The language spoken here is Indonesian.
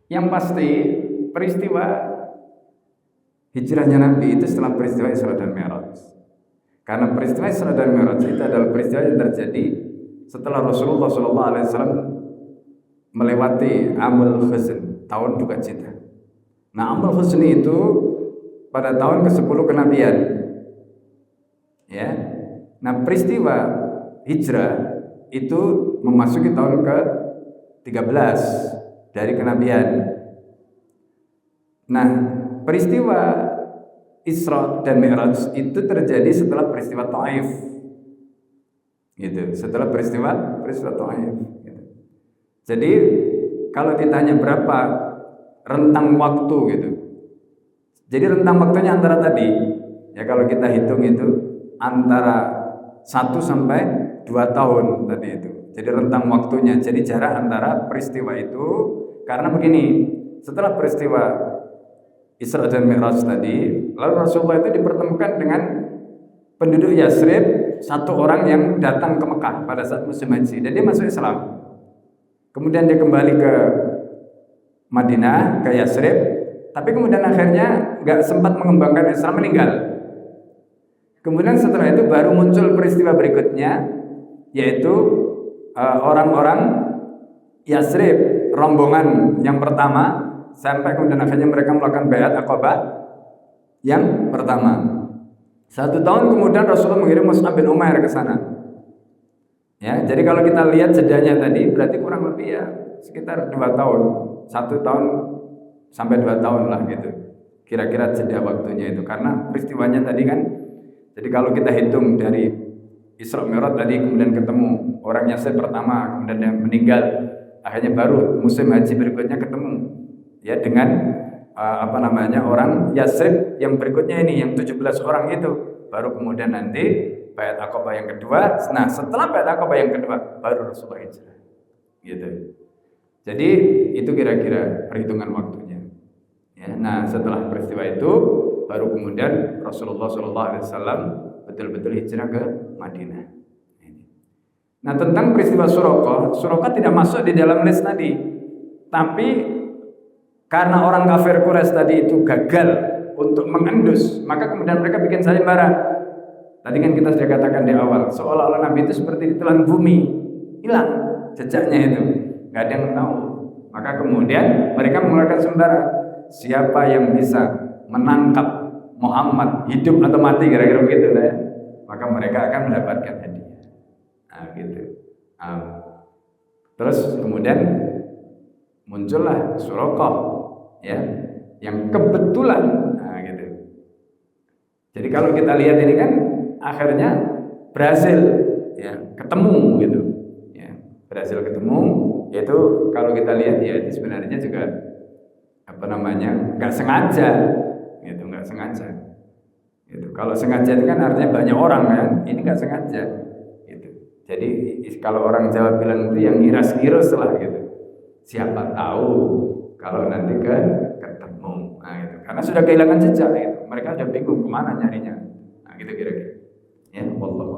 Yang pasti peristiwa hijrahnya Nabi itu setelah peristiwa Isra dan Mi'raj. Karena peristiwa Isra dan Mi'raj itu adalah peristiwa yang terjadi setelah Rasulullah SAW melewati Amul Huzn, tahun duka cita. Nah, Amul Huzn itu pada tahun ke-10 kenabian. Ya. Nah, peristiwa hijrah itu memasuki tahun ke-13 dari kenabian. Nah, peristiwa Isra dan Mi'raj itu terjadi setelah peristiwa Taif. Gitu, setelah peristiwa Taif. Gitu. Jadi kalau ditanya berapa rentang waktu gitu. Jadi rentang waktunya antara tadi, ya kalau kita hitung itu antara 1 sampai 2 tahun tadi itu. Jadi rentang waktunya, jadi jarak antara peristiwa itu, karena begini, setelah peristiwa Isra dan Mi'raj tadi, lalu Rasulullah itu dipertemukan dengan penduduk Yasrib, satu orang yang datang ke Mekah pada saat musim haji, dan dia masuk Islam. Kemudian dia kembali ke Madinah, ke Yasrib, tapi kemudian akhirnya nggak sempat mengembangkan Islam, meninggal. Kemudian setelah itu baru muncul peristiwa berikutnya, yaitu orang-orang Yasrib, rombongan yang pertama, sampai kemudian akhirnya mereka melakukan Baiat Aqabah yang pertama. 1 tahun kemudian Rasulullah mengirim Mus'ab bin Umair ke sana. Ya, jadi kalau kita lihat jedanya tadi berarti kurang lebih ya sekitar 2 tahun, 1 tahun sampai 2 tahun lah gitu. Kira-kira jeda waktunya itu karena peristiwanya tadi kan. Jadi kalau kita hitung dari Isra Mi'raj tadi kemudian ketemu orang Yasrib pertama, kemudian dia meninggal, akhirnya baru musim haji berikutnya ketemu ya dengan orang Yasrib yang berikutnya ini yang 17 orang itu, baru kemudian nanti Baiat Aqabah yang kedua. Nah, setelah Baiat Aqabah yang kedua baru Rasulullah hijrah. Gitu. Jadi itu kira-kira perhitungan waktunya. Ya, nah, setelah peristiwa itu baru kemudian Rasulullah SAW betul-betul hijrah ke Madinah. Nah, tentang peristiwa Suraqah tidak masuk di dalam list tadi. Tapi karena orang kafir Quraisy tadi itu gagal untuk mengendus, maka kemudian mereka bikin sayembara. Tadi kan kita sudah katakan di awal, seolah-olah Nabi itu seperti ditelan bumi, hilang jejaknya itu, nggak ada yang tahu. Maka kemudian mereka mengeluarkan sayembara, siapa yang bisa menangkap Muhammad hidup atau mati, kira-kira begitu ya, maka mereka akan mendapatkan hadiah. Nah, gitu. Terus kemudian muncullah Suraqah, ya, yang kebetulan, nah, gitu. Jadi kalau kita lihat ini kan akhirnya berhasil, ya, ketemu gitu, ya, berhasil ketemu. Yaitu kalau kita lihat ya itu sebenarnya juga nggak sengaja, gitu, nggak sengaja. Gitu. Kalau sengaja itu kan artinya banyak orang kan, ini nggak sengaja. Gitu. Jadi kalau orang Jawa bilang itu yang ngiras-ngiras lah gitu. Siapa tahu kalau nanti ketemu, nah, gitu. Karena sudah kehilangan jejak, gitu. Mereka sudah bingung kemana nyarinya, nah, gitu kira-kira. Ya, wallah.